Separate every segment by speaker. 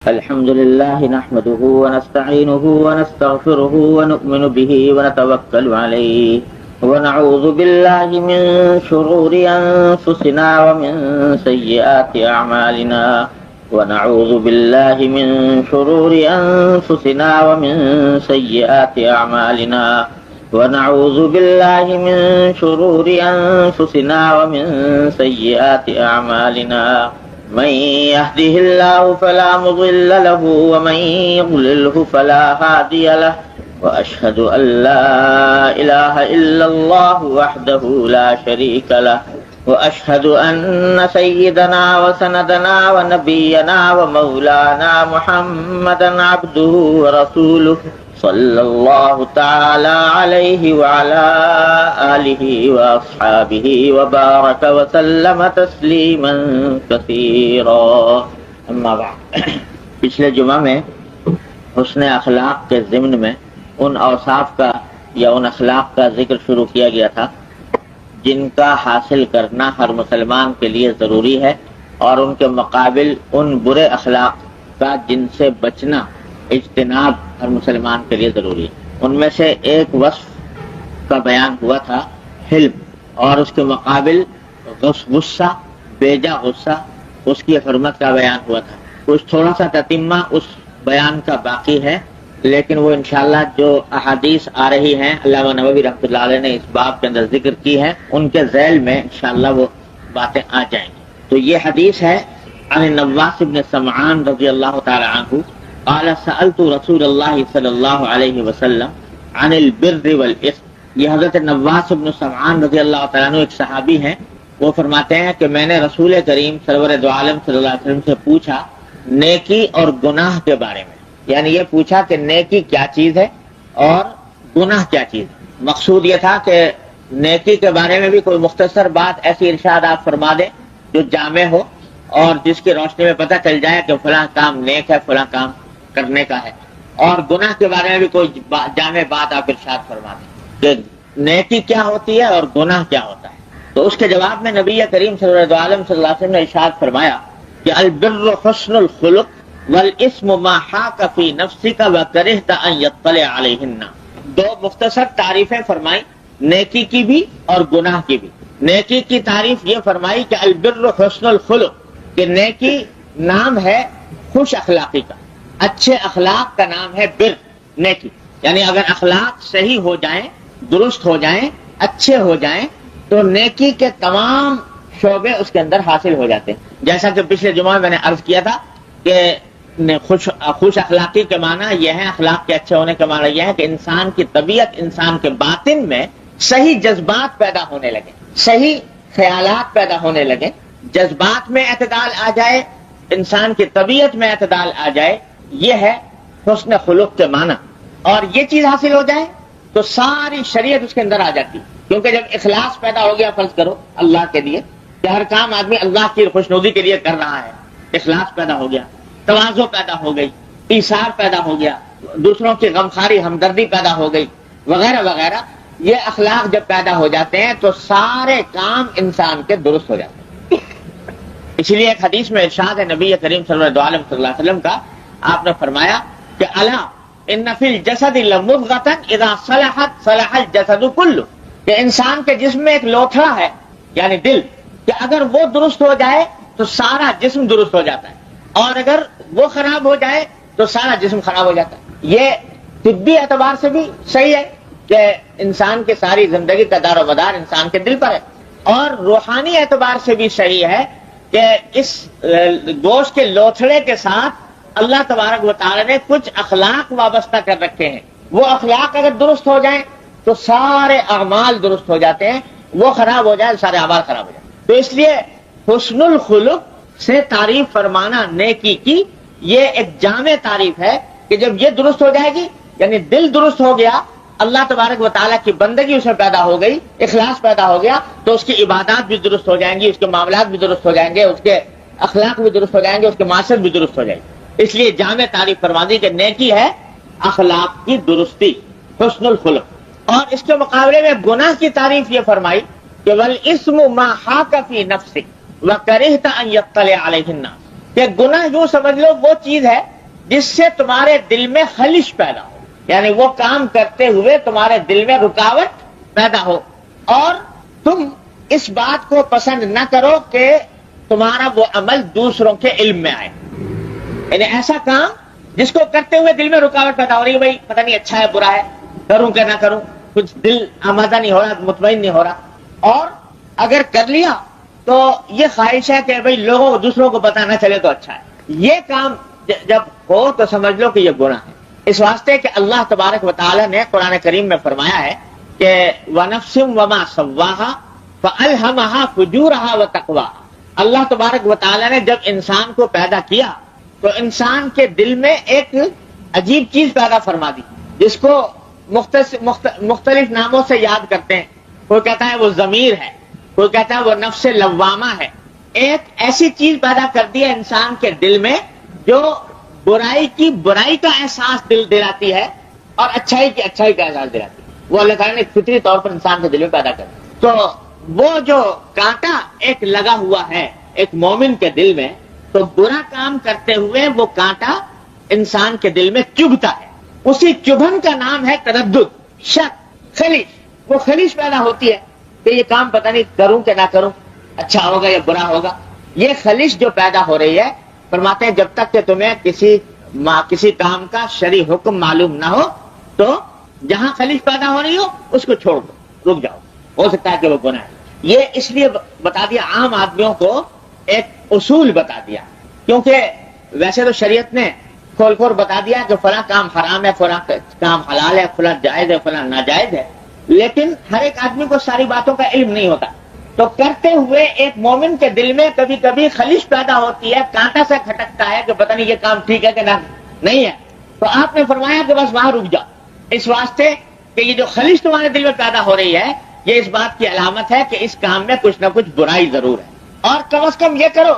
Speaker 1: الحمد لله نحمده ونستعينه ونستغفره ونؤمن به ونتوكل عليه ونعوذ بالله من شرور أنفسنا ومن سيئات أعمالنا ونعوذ بالله من شرور أنفسنا ومن سيئات أعمالنا ونعوذ بالله من شرور أنفسنا ومن سيئات أعمالنا من يهده الله فلا مضل له ومن يضلله فلا هادي له وأشهد أن لا إله إلا الله وحده لا شريك له وأشهد أن سيدنا وسندنا ونبينا ومولانا محمدا عبده ورسوله صلى الله تعالى عليه وعلى آله وأصحابه وبارك وسلم تسليما كثيرا اما بعد پچھلے جمعہ میں حسن اخلاق کے ضمن میں ان اوصاف کا یا ان اخلاق کا ذکر شروع کیا گیا تھا جن کا حاصل کرنا ہر مسلمان کے لیے ضروری ہے، اور ان کے مقابل ان برے اخلاق کا جن سے بچنا اجتناب ہر مسلمان کے لیے ضروری ہے۔ ان میں سے ایک وصف کا بیان ہوا تھا حلم، اور اس کے مقابل غصہ، بیجا غصہ، اس کی حرمت کا بیان ہوا تھا۔ کچھ تھوڑا سا تتمہ اس بیان کا باقی ہے، لیکن وہ انشاءاللہ جو احادیث آ رہی ہیں علامہ نووی رحمۃ اللہ علیہ نے اس باب کے اندر ذکر کی ہے، ان کے ذیل میں انشاءاللہ وہ باتیں آ جائیں گی۔ تو یہ حدیث ہے عن النواس بن سمعان رضی اللہ تعالی عنہ قال سألت رسول اللہ صلی اللہ علیہ وسلم عن البر والاثم۔ یہ حضرت نواس بن سمعان رضی اللہ تعالیٰ عنہ ایک صحابی ہیں، وہ فرماتے ہیں کہ میں نے رسول کریم سرور دو عالم صلی اللہ علیہ وسلم سے پوچھا نیکی اور گناہ کے بارے میں، یعنی یہ پوچھا کہ نیکی کیا چیز ہے اور گناہ کیا چیز ہے۔ مقصود یہ تھا کہ نیکی کے بارے میں بھی کوئی مختصر بات ایسی ارشاد آپ فرما دیں جو جامع ہو اور جس کی روشنی میں پتہ چل جائے کہ فلاں کام نیک ہے، فلاں کام کرنے کا ہے، اور گناہ کے بارے میں بھی کوئی جامع بات آپ ارشاد فرما دیں کہ نیکی کیا ہوتی ہے اور گناہ کیا ہوتا ہے۔ تو اس کے جواب میں نبی کریم صلی اللہ علیہ وسلم نے ارشاد فرمایا کہ البر حسن الخلق والاسم ما حاک فی نفسک وکرہت ان یطلع علیہن۔ دو مختصر تعریفیں فرمائی، نیکی کی بھی اور گناہ کی بھی۔ نیکی کی تعریف یہ فرمائی کہ البر حسن الخلق، کہ نیکی نام ہے خوش اخلاقی کا، اچھے اخلاق کا نام ہے بر، نیکی۔ یعنی اگر اخلاق صحیح ہو جائیں، درست ہو جائیں، اچھے ہو جائیں تو نیکی کے تمام شعبے اس کے اندر حاصل ہو جاتے ہیں۔ جیسا کہ پچھلے جمعہ میں نے عرض کیا تھا کہ خوش اخلاقی کے معنی یہ ہے، اخلاق کے اچھے ہونے کے معنی یہ ہے کہ انسان کی طبیعت، انسان کے باطن میں صحیح جذبات پیدا ہونے لگے، صحیح خیالات پیدا ہونے لگے، جذبات میں اعتدال آ جائے، انسان کی طبیعت میں اعتدال آ جائے، یہ ہے حسن خلق کے معنی۔ اور یہ چیز حاصل ہو جائے تو ساری شریعت اس کے اندر آ جاتی، کیونکہ جب اخلاص پیدا ہو گیا، فرض کرو اللہ کے لیے کہ ہر کام آدمی اللہ کی خوشنودی کے لیے کر رہا ہے، اخلاص پیدا ہو گیا، تواضع پیدا ہو گئی، ایثار پیدا ہو گیا، دوسروں کی غمخواری، ہمدردی پیدا ہو گئی، وغیرہ وغیرہ۔ یہ اخلاق جب پیدا ہو جاتے ہیں تو سارے کام انسان کے درست ہو جاتے ہیں۔ اسی لیے ایک حدیث میں ارشاد ہے نبی کریم صلی اللہ علیہ وسلم کا، آپ نے فرمایا کہ الا ان فی الجسد لمضغۃ اذا صلحت صلح الجسد کلہ، کہ انسان کے جسم میں ایک لوتھڑا ہے یعنی دل، کہ اگر وہ درست ہو جائے تو سارا جسم درست ہو جاتا ہے، اور اگر وہ خراب ہو جائے تو سارا جسم خراب ہو جاتا ہے۔ یہ طبی اعتبار سے بھی صحیح ہے کہ انسان کی ساری زندگی کا دار و مدار انسان کے دل پر ہے، اور روحانی اعتبار سے بھی صحیح ہے کہ اس گوشت کے لوتھڑے کے ساتھ اللہ تبارک و تعالی نے کچھ اخلاق وابستہ کر رکھے ہیں۔ وہ اخلاق اگر درست ہو جائیں تو سارے اعمال درست ہو جاتے ہیں، وہ خراب ہو جائے سارے اعمال خراب ہو جائیں۔ تو اس لیے حسن الخلق سے تعریف فرمانا نیکی کی یہ ایک جامع تعریف ہے کہ جب یہ درست ہو جائے گی، یعنی دل درست ہو گیا، اللہ تبارک و تعالیٰ کی بندگی اس میں پیدا ہو گئی، اخلاص پیدا ہو گیا، تو اس کی عبادات بھی درست ہو جائیں گی، اس کے معاملات بھی درست ہو جائیں گے، اس کے اخلاق بھی درست ہو جائیں گے، اس کے معاشرت بھی درست ہو جائے گی۔ اس لیے جامع تعریف فرما دی کہ نیکی ہے اخلاق کی درستی، حسن الخلق۔ اور اس کے مقابلے میں گناہ کی تعریف یہ فرمائی کہ والاسم ما حاک فی نفسک وکرہت ان یطلع علیہ الناس، کہ کہ گناہ یوں سمجھ لو وہ چیز ہے جس سے تمہارے دل میں خلش پیدا ہو، یعنی وہ کام کرتے ہوئے تمہارے دل میں رکاوٹ پیدا ہو اور تم اس بات کو پسند نہ کرو کہ تمہارا وہ عمل دوسروں کے علم میں آئے، یعنی ایسا کام جس کو کرتے ہوئے دل میں رکاوٹ پیدا ہو رہی ہے، بھائی پتہ نہیں اچھا ہے برا ہے، کروں کہ نہ کروں، کچھ دل آمادہ نہیں ہو رہا، مطمئن نہیں ہو رہا، اور اگر کر لیا تو یہ خواہش ہے کہ بھئی لوگوں دوسروں کو پتہ نہ چلے تو اچھا ہے، یہ کام جب ہو تو سمجھ لو کہ یہ گناہ ہے۔ اس واسطے کہ اللہ تبارک و تعالی نے قرآن کریم میں فرمایا ہے کہ وَنَفْسٍ وَمَا سَوَّاهَا فَأَلْهَمَهَا فُجُورَهَا وَتَقْوَاهَا۔ اللہ تبارک و تعالی نے جب انسان کو پیدا کیا تو انسان کے دل میں ایک عجیب چیز پیدا فرما دی جس کو مختلف ناموں سے یاد کرتے ہیں، کوئی کہتا ہے وہ ضمیر ہے، کوئی کہتا ہے وہ نفس لوامہ ہے۔ ایک ایسی چیز پیدا کر دی ہے انسان کے دل میں جو برائی کا احساس دل دلاتی ہے اور اچھائی کا احساس دلاتی ہے، وہ اللہ تعالیٰ نے فطری طور پر انسان کے دل میں پیدا کر دی۔ تو وہ جو کانٹا ایک لگا ہوا ہے ایک مومن کے دل میں، تو برا کام کرتے ہوئے وہ کانٹا انسان کے دل میں چبھتا ہے، اسی چبھن کا نام ہے تردد، شک، خلش۔ وہ خلش پیدا ہوتی ہے کہ یہ کام پتہ نہیں کروں کہ نہ کروں، اچھا ہوگا یا برا ہوگا۔ یہ خلش جو پیدا ہو رہی ہے، فرماتے ہیں جب تک کہ تمہیں کسی کام کا شرعی حکم معلوم نہ ہو تو جہاں خلش پیدا ہو رہی ہو اس کو چھوڑ دو، رک جاؤ، ہو سکتا ہے کہ وہ گناہ ہے۔ یہ اس لیے بتا دیا عام آدمیوں کو، ایک اصول بتا دیا، کیونکہ ویسے تو شریعت نے کھول کھول بتا دیا کہ فلاں کام حرام ہے، فلاں کام حلال ہے، فلاں جائز ہے، فلاں ناجائز ہے، لیکن ہر ایک آدمی کو ساری باتوں کا علم نہیں ہوتا، تو کرتے ہوئے ایک مومن کے دل میں کبھی کبھی خلش پیدا ہوتی ہے، کانٹا سا کھٹکتا ہے کہ پتہ نہیں یہ کام ٹھیک ہے کہ نہیں ہے، تو آپ نے فرمایا کہ بس وہاں رک جاؤ، اس واسطے کہ یہ جو خلش تمہارے دل میں پیدا ہو رہی ہے یہ اس بات کی علامت ہے کہ اس کام میں کچھ نہ کچھ برائی ضرور ہے، اور کم از کم یہ کرو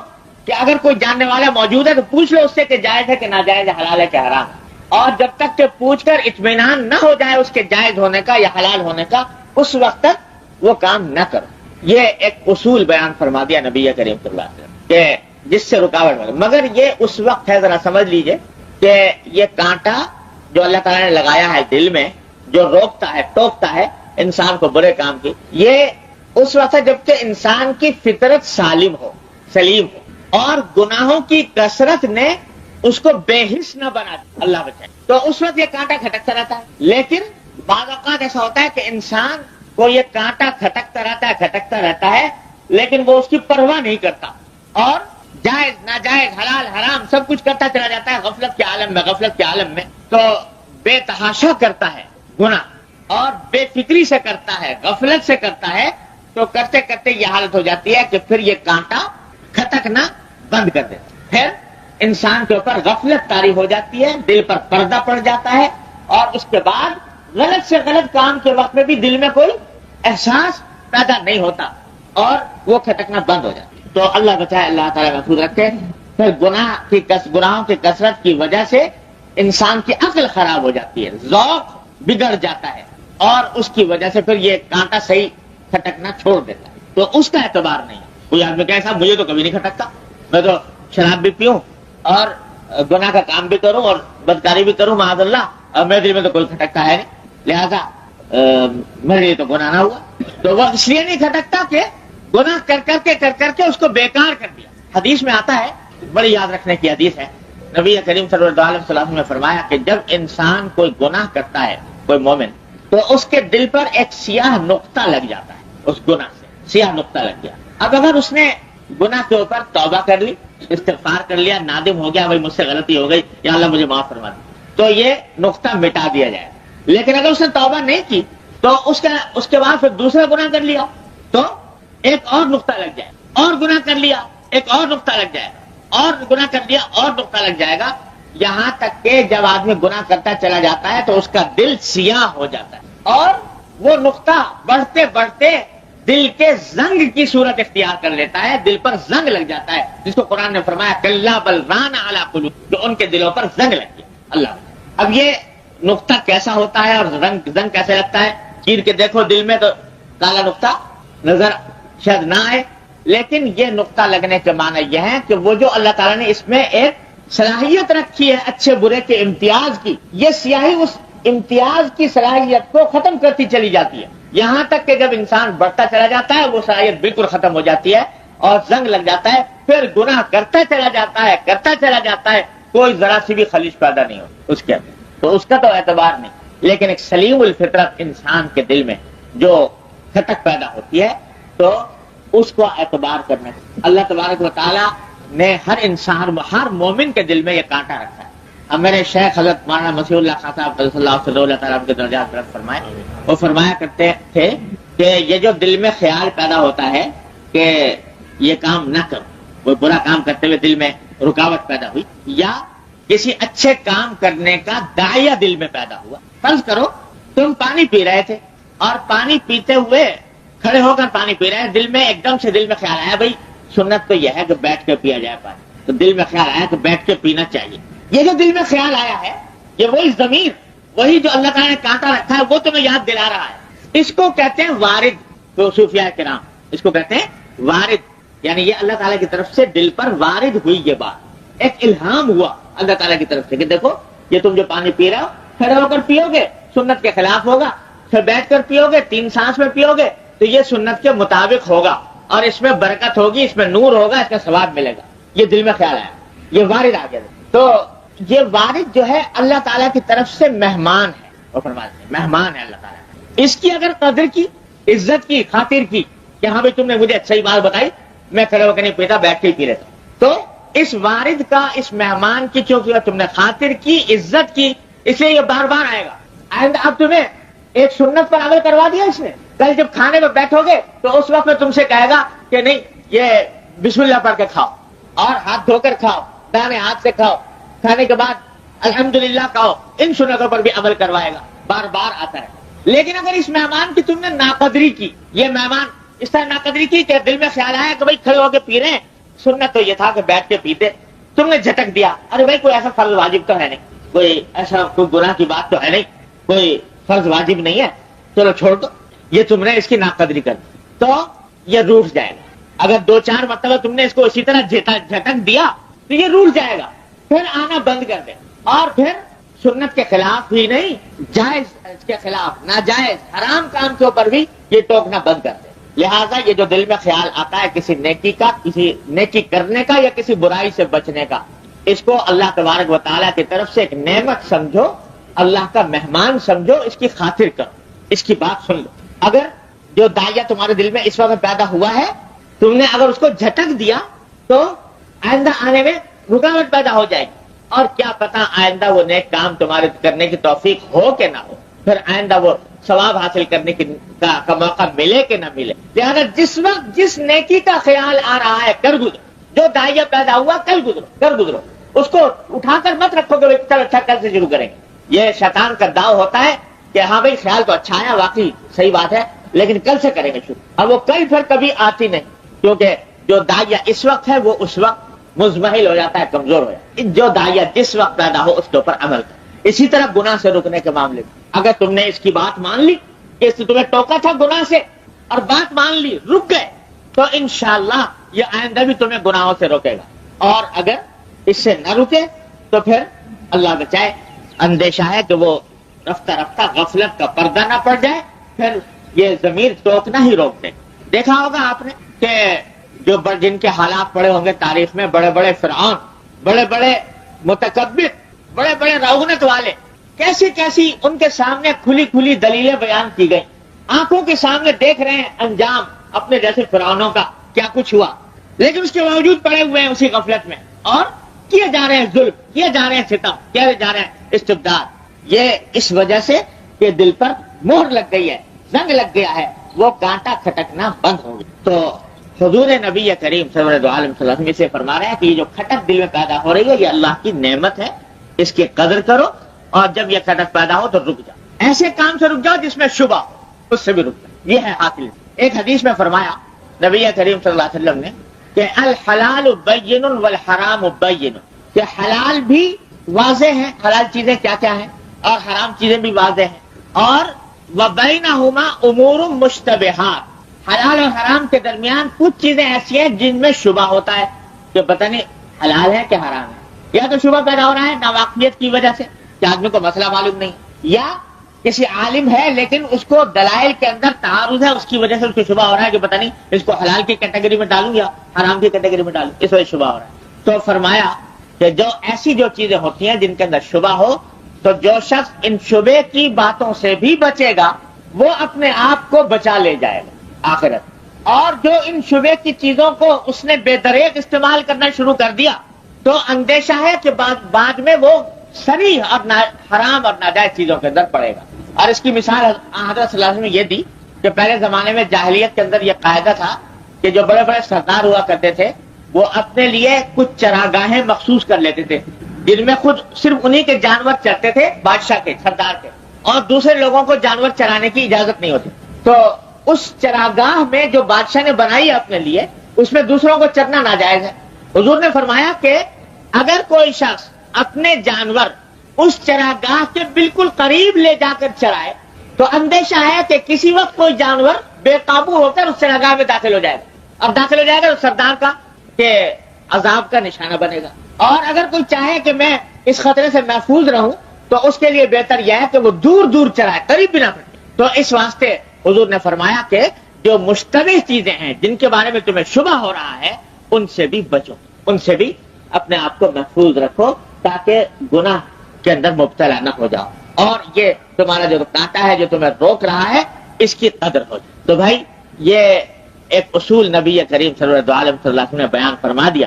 Speaker 1: کہ اگر کوئی جاننے والا موجود ہے تو پوچھ لو اس سے کہ جائز ہے کہ ناجائز ہے، حلال ہے کہ حرام ہے، اور جب تک کہ پوچھ کر اطمینان نہ ہو جائے اس کے جائز ہونے کا یا حلال ہونے کا، اس وقت تک وہ کام نہ کرو۔ یہ ایک اصول بیان فرما دیا نبی کریم صلی اللہ علیہ وسلم کہ جس سے رکاوٹ ہو، مگر یہ اس وقت ہے، ذرا سمجھ لیجئے کہ یہ کانٹا جو اللہ تعالیٰ نے لگایا ہے دل میں، جو روکتا ہے ٹوکتا ہے انسان کو برے کام کی، یہ اس وقت ہے جبکہ انسان کی فطرت سلیم ہو اور گناہوں کی کثرت نے اس کو بے حس نہ بنا دیا، اللہ بچائے، تو اس وقت یہ کانٹا کھٹکتا رہتا ہے۔ لیکن بعض اوقات ایسا ہوتا ہے کہ انسان کو یہ کانٹا کھٹکتا رہتا ہے لیکن وہ اس کی پرواہ نہیں کرتا اور جائز ناجائز حلال حرام سب کچھ کرتا چلا جاتا ہے غفلت کے عالم میں، تو بے تحاشا کرتا ہے گناہ اور بے فکری سے کرتا ہے، غفلت سے کرتا ہے، تو کرتے کرتے یہ حالت ہو جاتی ہے کہ پھر یہ کانٹا کھٹکنا بند کر دیتا ہے، پھر انسان کے اوپر غفلت طاری ہو جاتی ہے، دل پر پردہ پڑ جاتا ہے، اور اس کے بعد غلط سے غلط کام کے وقت میں بھی دل میں کوئی احساس پیدا نہیں ہوتا اور وہ کھٹکنا بند ہو جاتا ہے۔ تو اللہ بچائے، اللہ تعالیٰ محفوظ رکھے۔ پھر گناہوں کی کثرت کی وجہ سے انسان کی عقل خراب ہو جاتی ہے، ذوق بگڑ جاتا ہے، اور اس کی وجہ سے پھر یہ کانٹا صحیح کھٹکنا چھوڑ دیتا ہے، تو اس کا اعتبار نہیں ہے۔ کوئی آدمی کہے صاحب مجھے تو کبھی نہیں کھٹکتا، میں تو شراب بھی پیوں اور گناہ کا کام بھی کروں اور بدکاری بھی کروں معاذ اللہ، اور میرے دل میں تو کوئی کھٹکتا ہے نہیں، لہذا میرے لیے تو گناہ نہ ہوا۔ تو وہ اس لیے نہیں کھٹکتا کہ گناہ کر کر کے اس کو بیکار کر دیا۔ حدیث میں آتا ہے، بڑی یاد رکھنے کی حدیث ہے، نبی کریم صلی اللہ علیہ وسلم نے فرمایا کہ جب انسان کوئی گناہ کرتا ہے، کوئی مومن، تو اس کے دل پر ایک سیاہ نقطہ لگ جاتا ہے، اس گناہ سے سیاہ نقطہ لگ گیا۔ اب اگر اس نے گناہ کے اوپر توبہ کر لی، استغفار کر لیا، نادم ہو گیا، بھائی مجھ سے غلطی ہو گئی یا اللہ مجھے معاف فرما دی، تو یہ نقطہ مٹا دیا جائے۔ لیکن اگر اس نے توبہ نہیں کی تو اس کے بعد پھر دوسرا گناہ کر لیا تو ایک اور نقطہ لگ جائے، اور گناہ کر لیا ایک اور نقطہ لگ جائے، اور گناہ کر لیا اور نقطہ لگ جائے گا، یہاں تک کہ جب آدمی گناہ کرتا چلا جاتا ہے تو اس کا دل سیاہ ہو جاتا ہے، اور وہ نقطہ بڑھتے بڑھتے دل کے زنگ کی صورت اختیار کر لیتا ہے، دل پر زنگ لگ جاتا ہے، جس کو قرآن نے فرمایا کلا بل ران علی قلوب، جو ان کے دلوں پر زنگ لگ گیا۔ اللہ، اب یہ نقطہ کیسا ہوتا ہے اور زنگ کیسے لگتا ہے؟ چیر کے دیکھو دل میں تو کالا نقطہ نظر شاید نہ آئے، لیکن یہ نقطہ لگنے کے معنی یہ ہے کہ وہ جو اللہ تعالیٰ نے اس میں ایک صلاحیت رکھی ہے اچھے برے کے امتیاز کی، یہ سیاہی اس امتیاز کی صلاحیت کو ختم کرتی چلی جاتی ہے، یہاں تک کہ جب انسان بڑھتا چلا جاتا ہے وہ صلاحیت بالکل ختم ہو جاتی ہے اور زنگ لگ جاتا ہے، پھر گناہ کرتا چلا جاتا ہے، کوئی ذرا سی بھی خلیج پیدا نہیں ہو اس کے اندر، تو اس کا تو اعتبار نہیں۔ لیکن ایک سلیم الفطرت انسان کے دل میں جو کھٹک پیدا ہوتی ہے تو اس کو اعتبار کرنا ہے۔ اللہ تبارک و تعالیٰ نے ہر انسان، ہر مومن کے دل میں یہ کانٹا رکھا ہے۔ اب میرے شیخ حضرت مولانا مسیح اللہ خان صاحب صلی اللہ تعالیٰ کے درجات رفع فرمائے، وہ فرمایا کرتے تھے کہ یہ جو دل میں خیال پیدا ہوتا ہے کہ یہ کام نہ کرو، وہ برا کام کرتے ہوئے دل میں رکاوٹ پیدا ہوئی، یا کسی اچھے کام کرنے کا داعیہ دل میں پیدا ہوا۔ فرض کرو تم پانی پی رہے تھے اور پانی پیتے ہوئے کھڑے ہو کر پانی پی رہے ہیں، دل میں ایک دم سے دل میں خیال آیا بھائی سنت تو یہ ہے کہ بیٹھ کے پیا جائے پانی، تو دل میں خیال آیا کہ بیٹھ کے پینا چاہیے۔ یہ جو دل میں خیال آیا ہے یہ وہی ضمیر، وہی جو اللہ تعالیٰ نے کانٹا رکھا ہے وہ تمہیں یاد دلا رہا ہے۔ اس کو کہتے ہیں وارد، تو صوفیاء کرام اس کو کہتے ہیں وارد، یعنی یہ اللہ تعالیٰ کی طرف سے دل پر وارد ہوئی، یہ بات ایک الہام ہوا اللہ تعالیٰ کی طرف سے کہ دیکھو یہ تم جو پانی پی رہے ہو کھڑے ہو کر پیو گے سنت کے خلاف ہوگا، پھر بیٹھ کر پیو گے 3 سانس میں پیو گے تو یہ سنت کے مطابق ہوگا اور اس میں برکت ہوگی، اس میں نور ہوگا، اس کا ثواب ملے گا۔ یہ دل میں خیال آیا، یہ وارد آ گیا۔ تو یہ وارد جو ہے اللہ تعالیٰ کی طرف سے مہمان ہے، وہ فرماتے ہیں مہمان ہے اللہ تعالیٰ، اس کی اگر قدر کی، عزت کی، خاطر کی کہ ہاں بھائی تم نے مجھے صحیح بات بتائی، میں کھڑے ہو کے نہیں پیتا بیٹھ کے ہی پی لیتا، تو اس وارد کا، اس مہمان کی چونکہ تم نے خاطر کی، عزت کی، اس لیے یہ بار بار آئے گا۔ اینڈ اب تمہیں ایک سنت پر عمل کروا دیا اس نے، کل جب کھانے میں بیٹھو گے تو اس وقت میں تم سے کہے گا کہ نہیں یہ بسم اللہ پڑھ کے کھاؤ اور ہاتھ دھو کر کھاؤ، دانے ہاتھ سے کھاؤ، کھانے کے بعد الحمدللہ کہو، ان سنتوں پر بھی عمل کروائے گا، بار بار آتا ہے۔ لیکن اگر اس مہمان کی تم نے ناقدری کی، یہ مہمان اس طرح ناقدری کی کہ دل میں خیال آیا کہ بھائی کھڑے ہو کے پی رہے ہیں، سنت تو یہ تھا کہ بیٹھ کے پیتے، تم نے جھٹک دیا، ارے بھائی کوئی ایسا فرض واجب تو ہے نہیں، کوئی ایسا کوئی گناہ کی بات تو ہے نہیں، کوئی فرض واجب نہیں ہے، چلو چھوڑ دو، یہ تم نے اس کی ناقدری کر دی تو یہ روٹ جائے گا۔ اگر 2-4 مرتبہ تم نے اس کو اسی طرح جھٹک دیا تو یہ روٹ جائے گا، پھر آنا بند کر دے، اور پھر سنت کے خلاف ہی نہیں، جائز کے خلاف، ناجائز حرام کام کے اوپر بھی یہ ٹوکنا بند کر دے۔ لہٰذا یہ جو دل میں خیال آتا ہے کسی نیکی کا، کسی نیکی کرنے کا یا کسی برائی سے بچنے کا، اس کو اللہ تبارک و تعالیٰ کی طرف سے ایک نعمت سمجھو، اللہ کا مہمان سمجھو، اس کی خاطر کرو، اس کی بات سن لو۔ اگر جو داعیہ تمہارے دل میں اس وقت پیدا ہوا ہے تم نے اگر اس کو جھٹک دیا تو آئندہ آنے میں رکاوٹ پیدا ہو جائے گی، اور کیا پتا آئندہ وہ نیک کام تمہارے کرنے کی توفیق ہو کہ نہ ہو، پھر آئندہ وہ ثواب حاصل کرنے کا موقع ملے کہ نہ ملے۔ لہٰذا جس وقت جس نیکی کا خیال آ رہا ہے کر گزرو، جو داعیہ پیدا ہوا کر گزرو، اس کو اٹھا کر مت رکھو کہ چلو اچھا کل سے شروع کریں گے۔ یہ شیطان کا داؤ ہوتا ہے کہ ہاں بھائی خیال تو اچھا ہے، واقعی صحیح بات ہے، لیکن کل سے کریں گے شروع، اب وہ کل پھر کبھی آتی نہیں، کیونکہ جو داعیہ اس وقت ہے وہ اس وقت مزمحل ہو جاتا ہے، کمزور ہو جاتا ہے۔ جو داعیہ جس وقت پیدا ہو اس کے اوپر عمل کرے۔ اسی طرح گناہ سے رکنے کے معاملے میں اگر تم نے اس کی بات مان لی کہ اس نے تمہیں ٹوکا تھا گناہ سے اور بات مان لی، رک گئے، تو انشاءاللہ یہ آئندہ بھی تمہیں گناہوں سے روکے گا، اور اگر اس سے نہ رکے تو پھر اللہ بچائے اندیشہ ہے کہ وہ رفتہ رفتہ غفلت کا پردہ نہ پڑ جائے، پھر یہ ضمیر ٹوکنا ہی روک دے۔ دیکھا ہوگا آپ نے کہ جو جن کے حالات پڑے ہوں گے تاریخ میں، بڑے بڑے فرعون، بڑے بڑے متکبر، بڑے بڑے رعونت والے، کیسی کیسی ان کے سامنے کھلی کھلی دلیلیں بیان کی گئی، آنکھوں کے سامنے دیکھ رہے ہیں انجام اپنے جیسے فرعونوں کا کیا کچھ ہوا، لیکن اس کے باوجود پڑے ہوئے ہیں اسی غفلت میں، اور کیے جا رہے ہیں ظلم، کیے جا رہے ہیں ستم، کیے جا رہے ہیں استبداد۔ یہ اس وجہ سے کہ دل پر مہر لگ گئی ہے، زنگ لگ گیا ہے، وہ کانٹا کھٹکنا بند ہو گیا۔ تو حضور نبی کریم صلی اللہ علیہ وسلم سے فرما رہے ہیں کہ یہ جو کھٹک دل میں پیدا ہو رہی ہے یہ اللہ کی نعمت ہے، اس کی قدر کرو، اور جب یہ کھٹک پیدا ہو تو رک جاؤ، ایسے کام سے رک جاؤ جس میں شبہ ہو، اس سے بھی رک جاؤ، یہ ہے حاصل۔ ایک حدیث میں فرمایا نبی کریم صلی اللہ علیہ وسلم نے کہ الحلال بین والحرام بین، کہ حلال بھی واضح ہے، حلال چیزیں کیا کیا ہیں، اور حرام چیزیں بھی واضح ہیں، اور وبینہما امور مشتبہات، حلال اور حرام کے درمیان کچھ چیزیں ایسی ہیں جن میں شبہ ہوتا ہے کہ پتہ نہیں حلال ہے کہ حرام ہے، یا تو شبہ پیدا ہو رہا ہے ناواقفیت کی وجہ سے کہ آدمی کو مسئلہ معلوم نہیں، یا کسی عالم ہے لیکن اس کو دلائل کے اندر تعارض ہے، اس کی وجہ سے اس کو شبہ ہو رہا ہے کہ پتہ نہیں اس کو حلال کی کیٹیگری میں ڈالوں یا حرام کی کیٹیگری میں ڈالوں، اس وجہ سے شبہ ہو رہا ہے۔ تو فرمایا کہ جو ایسی جو چیزیں ہوتی ہیں جن کے اندر شبہ ہو، تو جو شخص ان شبے کی باتوں سے بھی بچے گا وہ اپنے آپ کو بچا لے جائے گا آخرت، اور جو ان شبے کی چیزوں کو اس نے بے دریغ استعمال کرنا شروع کر دیا تو اندیشہ ہے کہ بعد میں وہ صریح اور حرام اور ناجائز چیزوں کے اندر پڑے گا۔ اور اس کی مثال حضرت صلی اللہ علیہ وسلم نے یہ دی کہ پہلے زمانے میں جاہلیت کے اندر یہ قاعدہ تھا کہ جو بڑے بڑے سردار ہوا کرتے تھے وہ اپنے لیے کچھ چراگاہیں مخصوص کر لیتے تھے جن میں خود صرف انہی کے جانور چرتے تھے، بادشاہ کے، سردار کے، اور دوسرے لوگوں کو جانور چرانے کی اجازت نہیں ہوتی۔ تو اس چراگاہ میں جو بادشاہ نے بنائی ہے اپنے لیے، اس میں دوسروں کو چرنا ناجائز ہے۔ حضور نے فرمایا کہ اگر کوئی شخص اپنے جانور اس چراگاہ کے بالکل قریب لے جا کر چرائے تو اندیشہ ہے کہ کسی وقت کوئی جانور بے قابو ہو کر اس چراگاہ میں داخل ہو جائے گا، اور داخل ہو جائے گا تو سردار کا کہ عذاب کا نشانہ بنے گا۔ اور اگر کوئی چاہے کہ میں اس خطرے سے محفوظ رہوں تو اس کے لیے بہتر یہ ہے کہ وہ دور دور چرائے، قریب بھی نہ پڑے۔ تو اس واسطے حضور نے فرمایا کہ جو مشتبہ چیزیں ہیں جن کے بارے میں تمہیں شبہ ہو رہا ہے ان سے بھی بچو، ان سے بھی اپنے آپ کو محفوظ رکھو تاکہ گناہ کے اندر مبتلا نہ ہو جاؤ، اور یہ تمہارا جو کانٹا ہے جو تمہیں روک رہا ہے اس کی قدر ہو جائے۔ تو بھائی یہ ایک اصول نبی کریم صلی اللہ علیہ وسلم نے بیان فرما دیا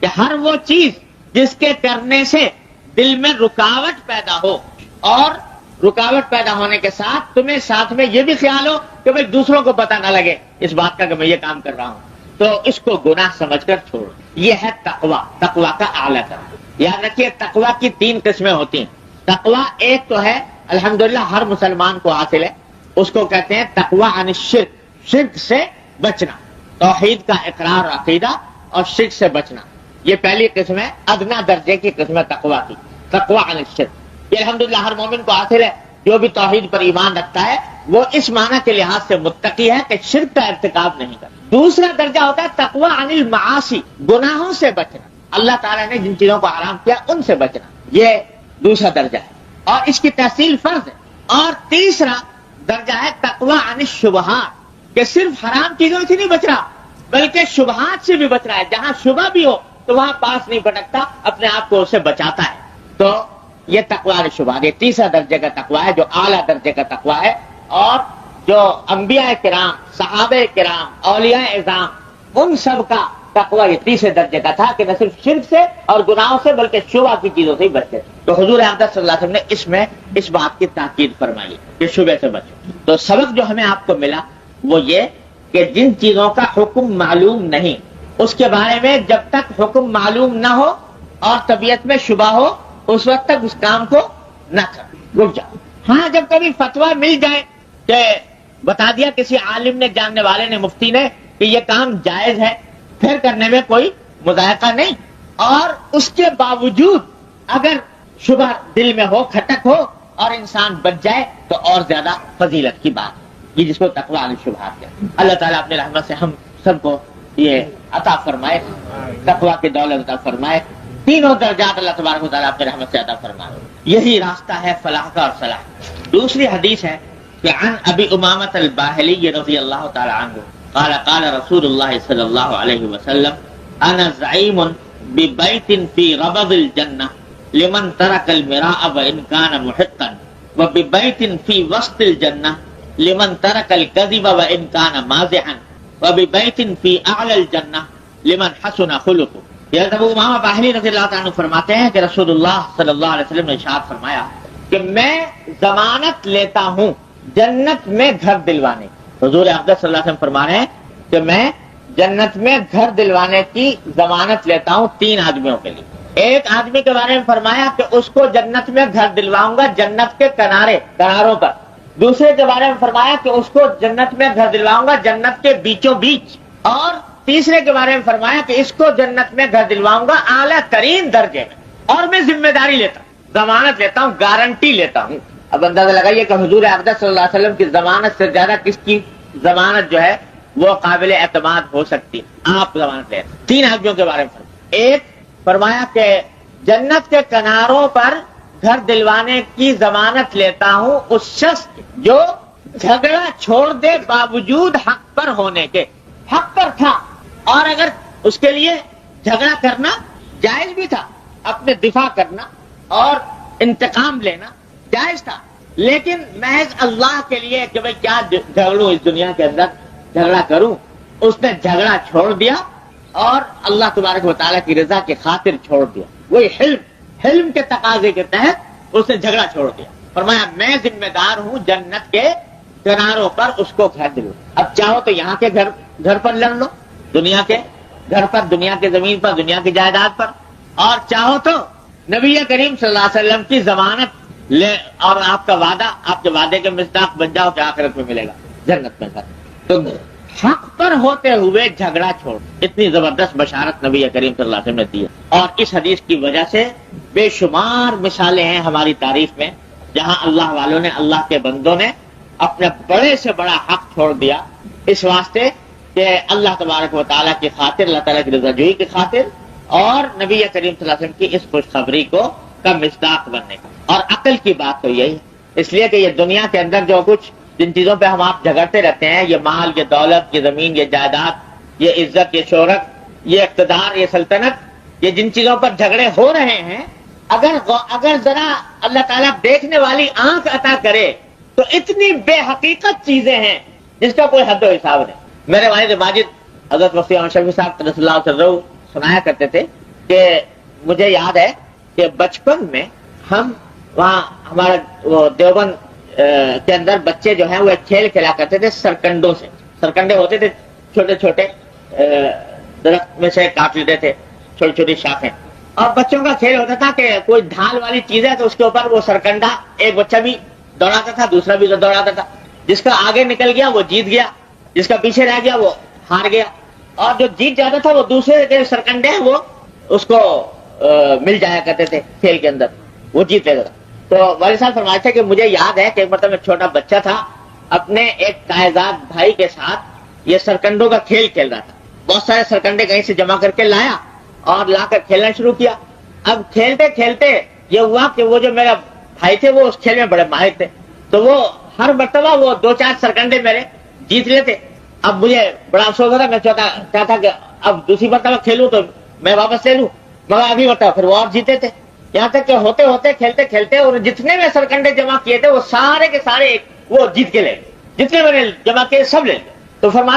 Speaker 1: کہ ہر وہ چیز جس کے کرنے سے دل میں رکاوٹ پیدا ہو، اور رکاوٹ پیدا ہونے کے ساتھ تمہیں ساتھ میں یہ بھی خیال ہو کہ بھائی دوسروں کو پتہ نہ لگے اس بات کا کہ میں یہ کام کر رہا ہوں، تو اس کو گناہ سمجھ کر چھوڑو۔ یہ ہے تقویٰ، تقویٰ کا اعلیٰ درجہ۔ یاد رکھیے تقویٰ کی 3 قسمیں ہوتی ہیں۔ تقویٰ ایک تو ہے الحمدللہ ہر مسلمان کو حاصل ہے، اس کو کہتے ہیں تقویٰ عن الشرک، شرک سے بچنا، توحید کا اقرار اور عقیدہ اور شرک سے بچنا۔ یہ پہلی قسم ہے، ادنا درجے کی قسم ہے تقویٰ کی، تقویٰ عن الشرک۔ یہ الحمدللہ ہر مومن کو حاصل ہے، جو بھی توحید پر ایمان رکھتا ہے وہ اس معنی کے لحاظ سے متقی ہے کہ شرک کا ارتکاب نہیں کرتا۔ دوسرا درجہ ہوتا ہے تقویٰ عن المعاصی، گناہوں سے بچنا، اللہ تعالیٰ نے جن چیزوں کو حرام کیا ان سے بچنا، یہ دوسرا درجہ ہے اور اس کی تحصیل فرض ہے۔ اور تیسرا درجہ ہے تقویٰ عن الشبہات، کہ صرف حرام چیزوں سے نہیں بچ رہا بلکہ شبہات سے بھی بچ رہا ہے، جہاں شبہ بھی ہو تو وہاں پاس نہیں بھٹکتا، اپنے آپ کو اسے بچاتا ہے۔ تو یہ تقویٰ عن الشبہات، یہ تیسرا درجے کا تقویٰ ہے جو اعلیٰ درجے کا تقویٰ ہے، اور جو انبیاء کرام، صحابہ کرام، اولیاء اعظام، ان سب کا تقویٰ یہ تیسرے درجے کا تھا کہ نہ صرف شرک سے اور گناہوں سے بلکہ شبہ کی چیزوں سے ہی بچتے تھے۔ تو حضور اقدس صلی اللہ علیہ وسلم نے اس میں اس بات کی تاکید فرمائی کہ شبہ سے بچو۔ تو سبق جو ہمیں آپ کو ملا وہ یہ کہ جن چیزوں کا حکم معلوم نہیں اس کے بارے میں جب تک حکم معلوم نہ ہو اور طبیعت میں شبہ ہو اس وقت تک اس کام کو نہ کرو، رک جاؤ۔ ہاں جب کبھی فتویٰ مل جائے کہ بتا دیا کسی عالم نے، جاننے والے نے، مفتی نے کہ یہ کام جائز ہے، پھر کرنے میں کوئی مذائقہ نہیں، اور اس کے باوجود اگر شبہ دل میں ہو، کھٹک ہو اور انسان بچ جائے تو اور زیادہ فضیلت کی بات ہے، یہ جس کو تقویٰ عن الشبہات ہے۔ اللہ تعالیٰ اپنے رحمت سے ہم سب کو یہ عطا فرمائے، تقویٰ کی دولت عطا فرمائے، تینوں درجات اللہ تبارک و تعالیٰ اپنے رحمت سے عطا فرمائے۔ یہی راستہ ہے فلاح کا اور صلاح۔ دوسری حدیث ہے کہ عن ابی امامۃ الباہلی رضی اللہ تعالی عنہ قال قال رسول اللہ صلی اللہ علیہ وسلم انا زعیم ببیت فی ربض الجنہ لمن ترک المراء وان کان محقا وببیت فی وسط الجنہ لمن ترک الکذب وان کان مازحا وببیت فی اعلی الجنہ لمن حسن خلقه۔ یہ ابو امامہ باہلی رضی اللہ تعالی عنہ فرماتے ہیں کہ رسول اللہ صلی اللہ علیہ وسلم نے ارشاد فرمایا کہ میں ضمانت لیتا ہوں جنت میں گھر دلوانے۔ حضور اقدس صلی اللہ علیہ وسلم فرما رہے ہیں کہ میں جنت میں گھر دلوانے کی ضمانت لیتا ہوں 3 آدمیوں کے لیے۔ ایک آدمی کے بارے میں فرمایا کہ اس کو جنت میں گھر دلواؤں گا جنت کے کناروں پر۔ دوسرے کے بارے میں فرمایا کہ اس کو جنت میں گھر دلواؤں گا جنت کے بیچوں بیچ، اور تیسرے کے بارے میں فرمایا کہ اس کو جنت میں گھر دلواؤں گا اعلیٰ ترین درجے میں، اور میں ذمہ داری لیتا ہوں، ضمانت لیتا ہوں، گارنٹی لیتا ہوں۔ اب اندازہ لگائیے کہ حضور اقدس صلی اللہ علیہ وسلم کی ضمانت سے زیادہ کس کی ضمانت جو ہے وہ قابل اعتماد ہو سکتی ہے. آپ ضمانت لیں. 3 آدمیوں کے بارے میں ایک فرمایا کہ جنت کے کناروں پر گھر دلوانے کی ضمانت لیتا ہوں اس شخص کی جو جھگڑا چھوڑ دے باوجود حق پر ہونے کے. حق پر تھا اور اگر اس کے لیے جھگڑا کرنا جائز بھی تھا, اپنے دفاع کرنا اور انتقام لینا جائز تھا, لیکن محض اللہ کے لیے کہ بھئی کیا جھگڑوں اس دنیا کے اندر جھگڑا کروں, اس نے جھگڑا چھوڑ دیا اور اللہ تبارک و تعالیٰ کی رضا کی خاطر چھوڑ دیا. وہی حلم کے تقاضے کے تحت اس نے جھگڑا چھوڑ دیا. فرمایا میں ذمہ دار ہوں جنت کے کناروں پر اس کو گھر دلو. اب چاہو تو یہاں کے گھر پر لڑ لو, دنیا کے گھر پر, دنیا کی زمین پر, دنیا کی جائیداد پر, اور چاہو تو نبی کریم صلی اللہ علیہ وسلم کی ضمانت لے اور آپ کا وعدہ, آپ کے وعدے کے مصداق بن جاؤ کہ آخرت میں ملے گا جنت میں گھر. تو حق پر ہوتے ہوئے جھگڑا چھوڑ, اتنی زبردست بشارت نبی کریم صلی اللہ علیہ وسلم نے دی ہے. اور اس حدیث کی وجہ سے بے شمار مثالیں ہیں ہماری تاریخ میں جہاں اللہ والوں نے, اللہ کے بندوں نے اپنے بڑے سے بڑا حق چھوڑ دیا اس واسطے کہ اللہ تبارک و تعالیٰ کی خاطر, اللہ تعالیٰ کی رضا جوئی کی خاطر اور نبی کریم صلی اللہ علیہ وسلم کی اس خوشخبری کا مصداق بننے کا. اور عقل کی بات تو یہی ہے, اس لیے کہ یہ دنیا کے اندر جو کچھ جن چیزوں پہ ہم آپ جھگڑتے رہتے ہیں, یہ مال, یہ دولت, یہ زمین, یہ جائیداد, یہ عزت, یہ شہرت, یہ اقتدار, یہ سلطنت, یہ جن چیزوں پر جھگڑے ہو رہے ہیں, اگر ذرا اللہ تعالیٰ دیکھنے والی آنکھ عطا کرے تو اتنی بے حقیقت چیزیں ہیں جس کا کوئی حد و حساب نہیں. میرے والد ماجد حضرت مفتی احمد شفیع صاحب رضی اللہ عنہ سنایا کرتے تھے کہ مجھے یاد ہے کہ بچپن میں ہم وہاں ہمارا وہ دیوبند کے اندر بچے جو ہیں وہ ایک کھیل کھیلا کرتے تھے سرکنڈوں سے. سرکنڈے ہوتے تھے چھوٹے چھوٹے درخت میں سے کاٹ لیتے تھے چھوٹی چھوٹی شاخیں, اور بچوں کا کھیل ہوتا تھا کہ کوئی ڈھال والی چیز ہے تو اس کے اوپر وہ سرکنڈا ایک بچہ بھی دوڑاتا تھا, دوسرا بھی دوڑاتا تھا. جس کا آگے نکل گیا وہ جیت گیا, جس کا پیچھے رہ گیا وہ ہار گیا, اور جو جیت جاتا تھا وہ دوسرے کے سرکنڈے ہیں وہ اس کو مل جایا کرتے تھے کھیل کے اندر, وہ جیت لیتا تھا. تو والد صاحب فرماتے تھے کہ مجھے یاد ہے کہ ایک مرتبہ میں چھوٹا بچہ تھا, اپنے ایک تائزاد بھائی کے ساتھ یہ سرکنڈوں کا کھیل کھیل رہا تھا. بہت سارے سرکنڈے کہیں سے جمع کر کے لایا اور لا کر کھیلنا شروع کیا. اب کھیلتے کھیلتے یہ ہوا کہ وہ جو میرا بھائی تھے وہ اس کھیل میں بڑے ماہر تھے, تو وہ ہر مرتبہ وہ 2-4 سرکنڈے میرے جیت لیتے. اب مجھے بڑا افسوس ہوتا, میں چاہتا تھا کہ اب دوسری مرتبہ کھیلوں تو میں واپس لے لوں, مگر اگلی مرتبہ پھر وہ اور جیتے تھے. یہاں تک کہ ہوتے ہوتے کھیلتے کھیلتے اور جتنے میں سرکنڈے جمع کیے تھے وہ سارے کے سارے وہ جیت کے لے, جتنے میں نے جمع کیے سب لے. تو فرماتے